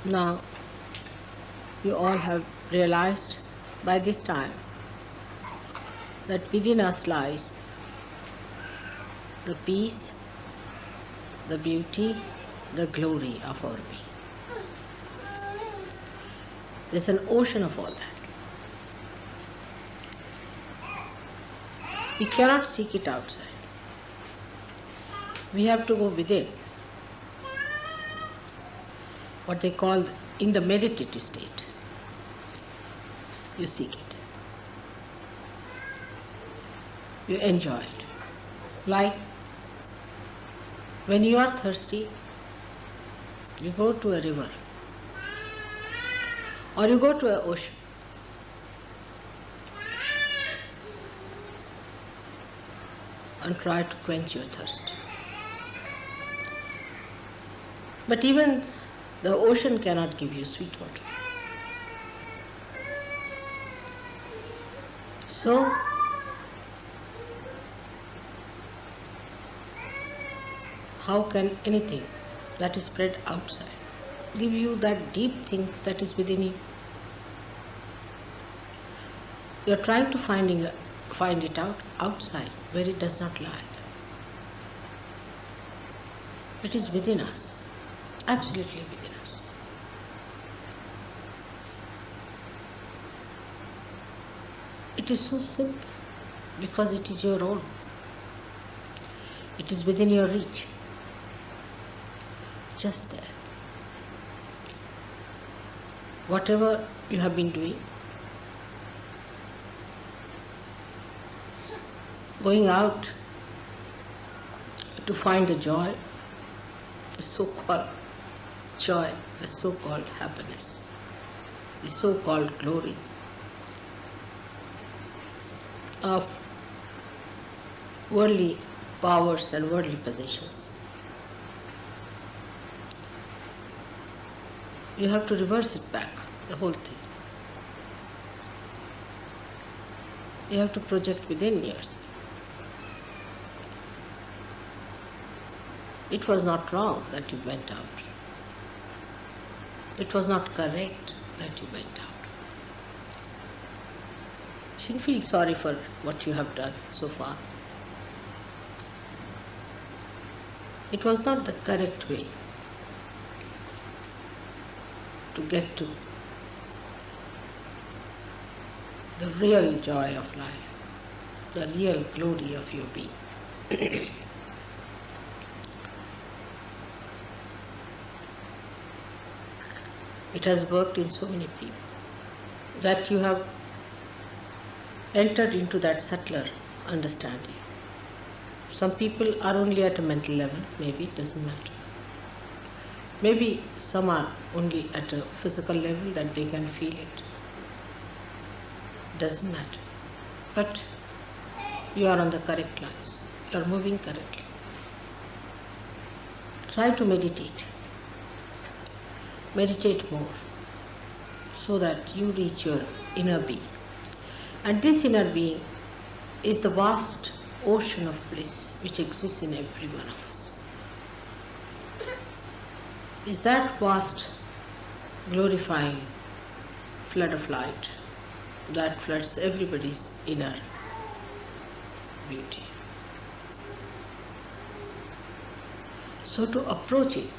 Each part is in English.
Now, you all have realized by this time that within us lies the peace, the beauty, the glory of our being. There's an ocean of all that. We cannot seek it outside. We have to go within. What they call in the meditative state. You seek it. You enjoy it. Like when you are thirsty, you go to a river or you go to an ocean. And try to quench your thirst. But even the ocean cannot give you sweet water. So, how can anything that is spread outside give you that deep thing that is within you? You are trying to find it out outside where it does not lie. It is within us, absolutely within us. It is so simple because it is your own. It is within your reach, just there. Whatever you have been doing, going out to find the joy, the so-called joy, the so-called happiness, the so-called glory of worldly powers and worldly possessions. You have to reverse it back, the whole thing. You have to project within yourself. It was not wrong that you went out. It was not correct that you went out. You shouldn't feel sorry for what you have done so far. It was not the correct way to get to the real joy of life, the real glory of your being. It has worked in so many people that you have entered into that subtler understanding. Some people are only at a mental level, maybe it doesn't matter. Maybe some are only at a physical level that they can feel it. Doesn't matter. But you are on the correct lines. You are moving correctly. Try to meditate. Meditate more so that you reach your inner being. And this inner being is the vast ocean of bliss which exists in every one of us. Is that vast, glorifying flood of light that floods everybody's inner beauty. So to approach it,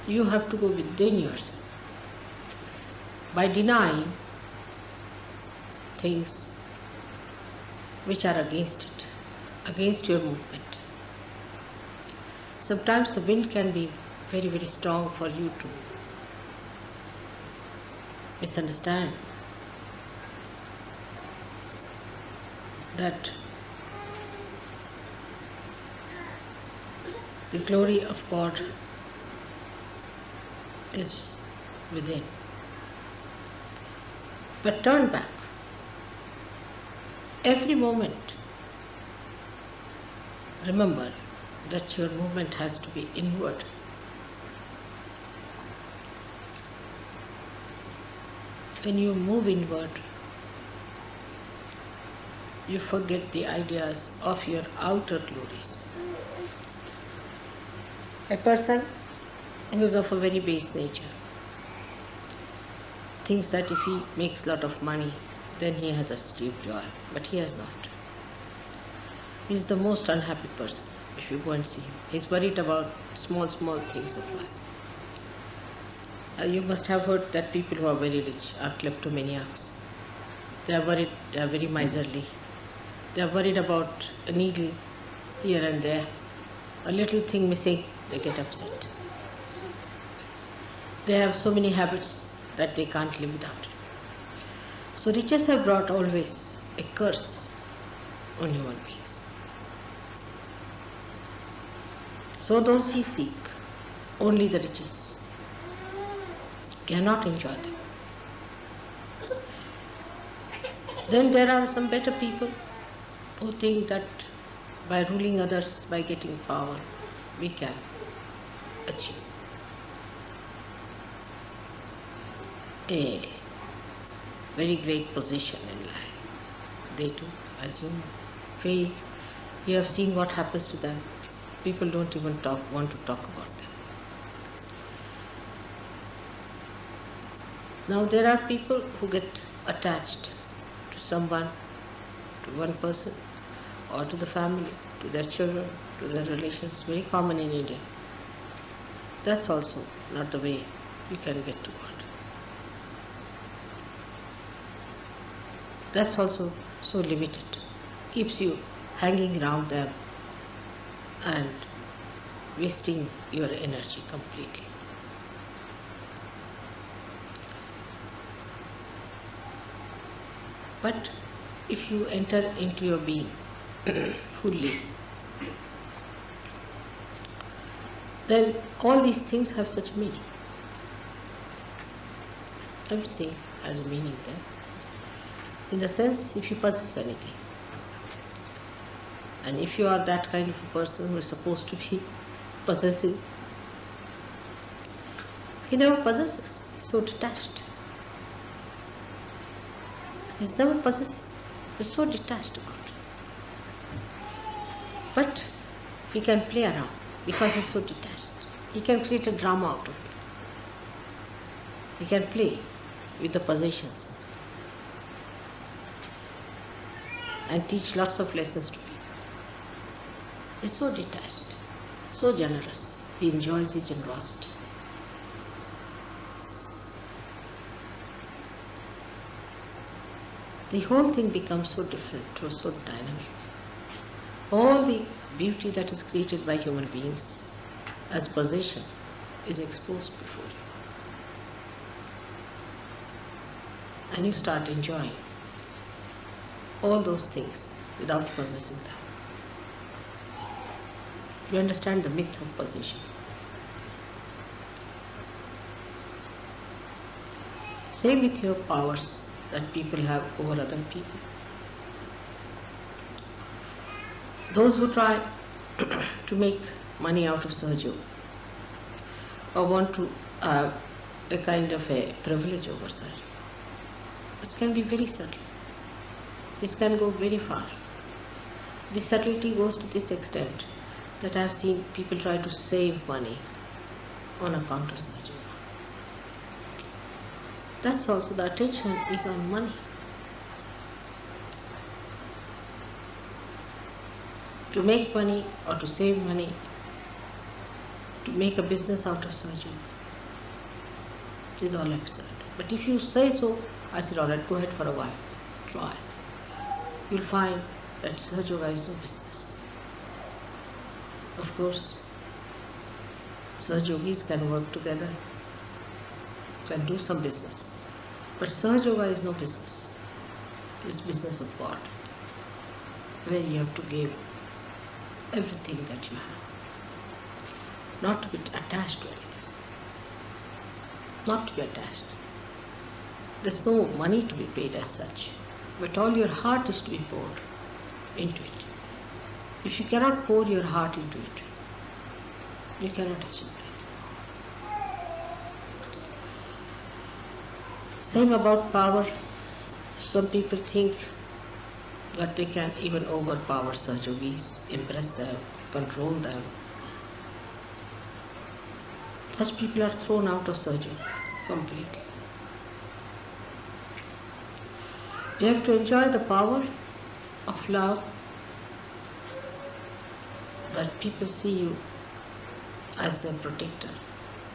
you have to go within yourself by denying things which are against it, against your movement. Sometimes the wind can be very, very strong for you to misunderstand that the glory of God is within. But turn back. Every moment, remember that your movement has to be inward. When you move inward, you forget the ideas of your outer glories. A person who is of a very base nature thinks that if he makes a lot of money, then he has a deep joy, but he has not. He is the most unhappy person if you go and see him. He is worried about small things of life. You must have heard that people who are very rich are kleptomaniacs. They are worried, they are very miserly. They are worried about a needle here and there. A little thing missing, they get upset. They have so many habits that they can't live without it. So riches have brought always a curse on human beings. So those who seek only the riches cannot enjoy them. Then there are some better people who think that by ruling others, by getting power, we can achieve a very great position in life. They too, as you fail, you have seen what happens to them. People don't even want to talk about them. Now there are people who get attached to someone, to one person, or to the family, to their children, to their relations, very common in India. That's also not the way you can get to God. That's also so limited, keeps you hanging around them and wasting your energy completely. But if you enter into your being fully, then all these things have such meaning. Everything has a meaning there. In the sense, if you possess anything, and if you are that kind of a person who is supposed to be possessive, he never possesses. He's so detached. He's never possessive. He's so detached to God. But he can play around because he's so detached. He can create a drama out of it. He can play with the possessions and teach lots of lessons to people. He's so detached, so generous. He enjoys his generosity. The whole thing becomes so different, so dynamic. All the beauty that is created by human beings as possession is exposed before you. And you start enjoying all those things without possessing them. You understand the myth of possession. Same with your powers that people have over other people. Those who try to make money out of Sahaja or want to have a kind of a privilege over Sahaja, it can be very subtle. This can go very far. The subtlety goes to this extent that I have seen people try to save money on account of Sahaja. That's also, the attention is on money. To make money or to save money, to make a business out of Sahaja, it is all absurd. But if you say so, I said, all right, go ahead for a while, try. You'll find that Sahaja is no business. Of course, Sahajogis can work together, can do some business. But Sahaja Yoga is no business. It is business of God, where you have to give everything that you have. Not to be attached to anything. Not to be attached. There's no money to be paid as such, but all your heart is to be poured into it. If you cannot pour your heart into it, you cannot achieve it. Same about power. Some people think but they can even overpower Sahajogis, impress them, control them. Such people are thrown out of Sahajoga completely. You have to enjoy the power of love, that people see you as their protector,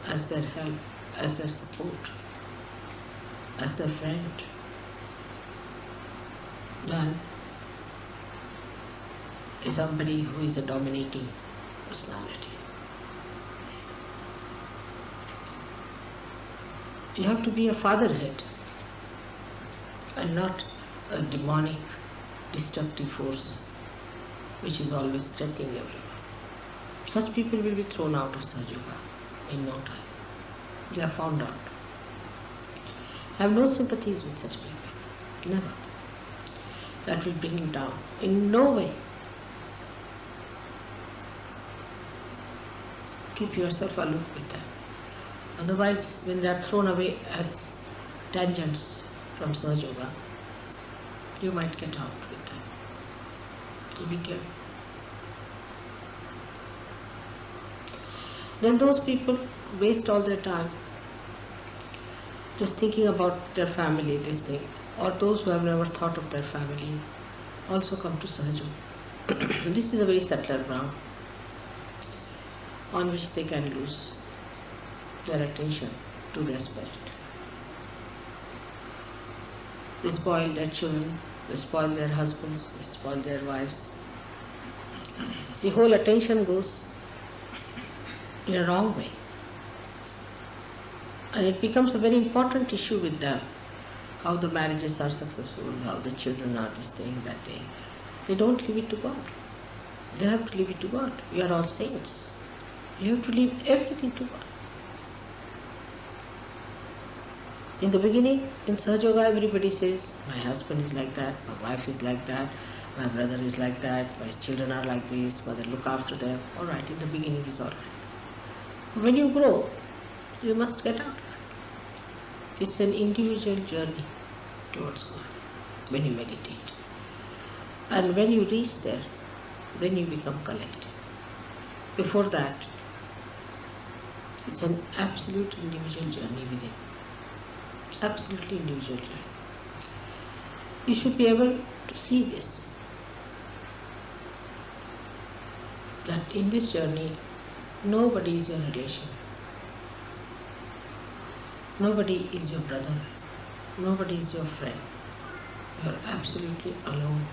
as their help, as their support, as their friend. Then is somebody who is a dominating personality. You have to be a fatherhead and not a demonic, destructive force which is always threatening everyone. Such people will be thrown out of Sahajoga in no time. They are found out. I have no sympathies with such people. Never. That will bring you down. In no way. Keep yourself aloof with them. Otherwise, when they are thrown away as tangents from Sahajoga, you might get out with them. So be careful. Then those people waste all their time just thinking about their family, this thing, or those who have never thought of their family also come to Sahajoga. This is a very subtler ground on which they can lose their attention to their spirit. They spoil their children, they spoil their husbands, they spoil their wives. The whole attention goes in a wrong way. And it becomes a very important issue with them, how the marriages are successful, how the children are this thing, that thing. They don't leave it to God. They have to leave it to God. We are all saints. You have to leave everything to God. In the beginning, in Sahajoga, everybody says, my husband is like that, my wife is like that, my brother is like that, my children are like this, mother look after them. All right, in the beginning is all right. When you grow, you must get out. It's an individual journey towards God when you meditate. And when you reach there, then you become collective. Before that, it's an absolute individual journey within. Absolutely individual journey. You should be able to see this. That in this journey, nobody is your relation. Nobody is your brother. Nobody is your friend. You are absolutely alone.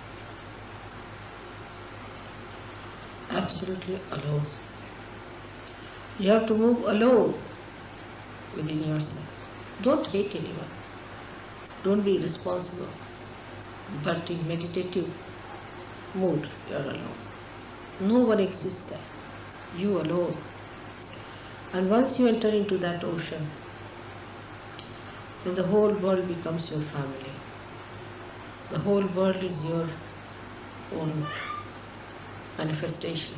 Absolutely alone. You have to move alone within yourself. Don't hate anyone. Don't be irresponsible. But in meditative mood, you are alone. No one exists there. You alone. And once you enter into that ocean, then the whole world becomes your family. The whole world is your own manifestation.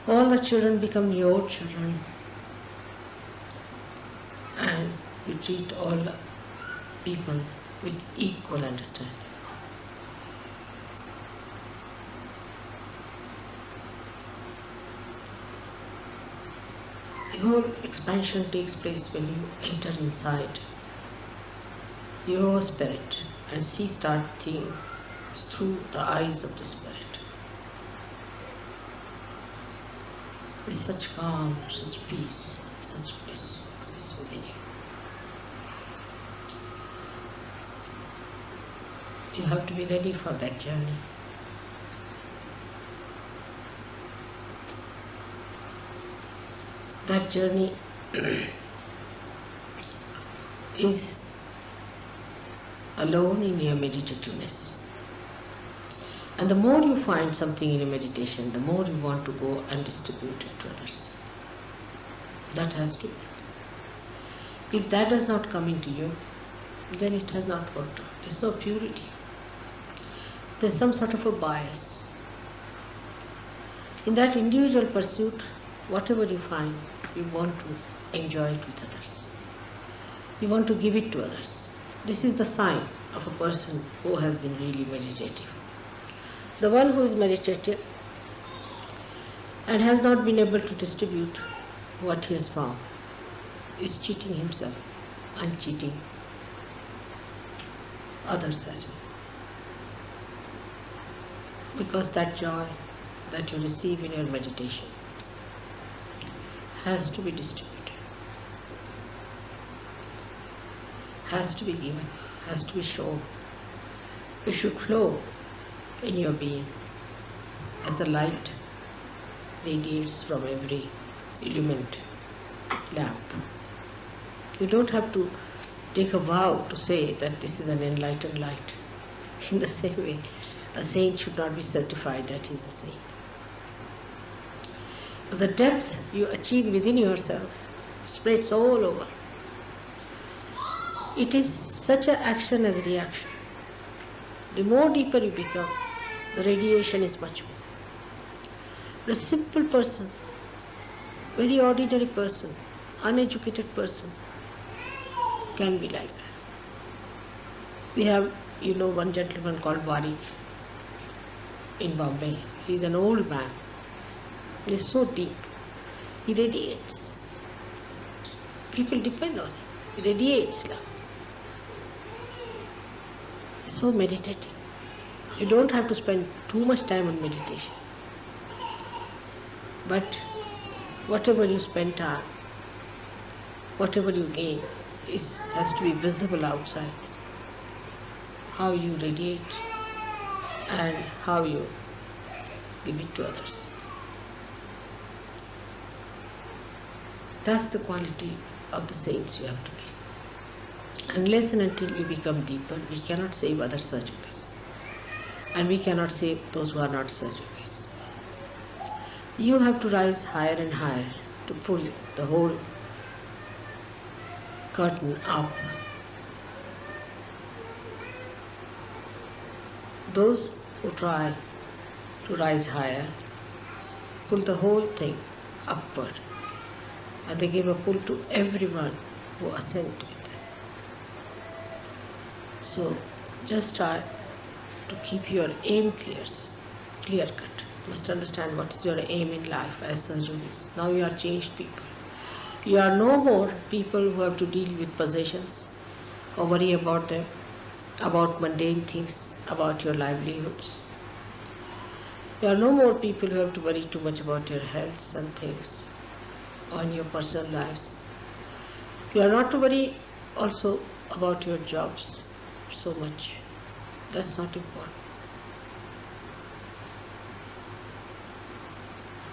All the children become your children, and you treat all the people with equal understanding. The whole expansion takes place when you enter inside your spirit and start seeing through the eyes of the spirit. With such calm, such peace, such bliss exists within you. You have to be ready for that journey. That journey is alone in your meditativeness. And the more you find something in your meditation, the more you want to go and distribute it to others. That has to be. If that does not come into you, then it has not worked out. There's no purity. There's some sort of a bias. In that individual pursuit, whatever you find, you want to enjoy it with others. You want to give it to others. This is the sign of a person who has been really meditative. The one who is meditative and has not been able to distribute what he has found is cheating himself and cheating others as well. Because that joy that you receive in your meditation has to be distributed, has to be given, has to be shown. It should flow in your being as the light radiates from every illumined lamp. You don't have to take a vow to say that this is an enlightened light. In the same way, a saint should not be certified that he is a saint. But the depth you achieve within yourself spreads all over. It is such an action as a reaction. The more deeper you become, the radiation is much more. A simple person, very ordinary person, uneducated person can be like that. We have, one gentleman called Valaya-V in Bombay. He is an old man. He is so deep. He radiates. People depend on him. He radiates love. He is so meditative. You don't have to spend too much time on meditation. But whatever you spend time, whatever you gain, has to be visible outside. How you radiate and how you give it to others. That's the quality of the saints you have to be. Unless and until you become deeper, we cannot save other searchers. And we cannot save those who are not searchers. You have to rise higher and higher to pull the whole curtain up. Those who try to rise higher pull the whole thing upward, and they give a pull to everyone who ascend with them. So just try to keep your aim clear cut. You must understand what is your aim in life as surgeons. Now you are changed people. You are no more people who have to deal with possessions or worry about them, about mundane things, about your livelihoods. You are no more people who have to worry too much about your health and things on your personal lives. You are not to worry also about your jobs so much. That's not important.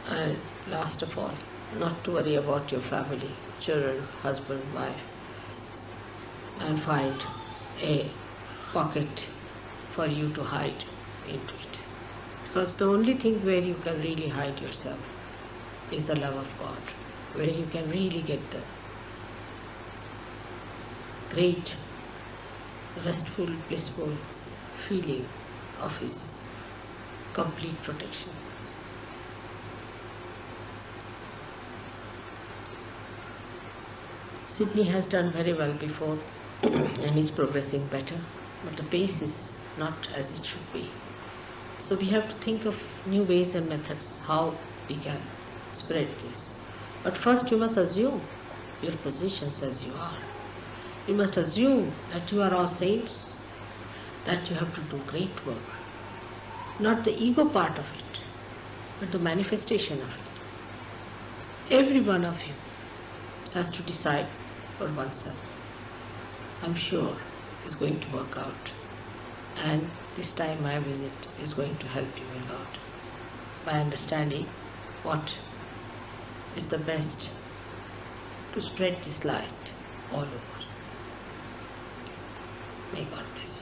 And last of all, not to worry about your family, children, husband, wife, and find a pocket for you to hide into it. Because the only thing where you can really hide yourself is the love of God, where you can really get the great, restful, blissful feeling of His complete protection. Sydney has done very well before and is progressing better, but the pace is not as it should be. So we have to think of new ways and methods how we can spread this. But first you must assume your positions as you are. You must assume that you are all saints, that you have to do great work. Not the ego part of it, but the manifestation of it. Every one of you has to decide for oneself. I'm sure it's going to work out. And this time my visit is going to help you a lot by understanding what is the best to spread this light all over. May God bless you.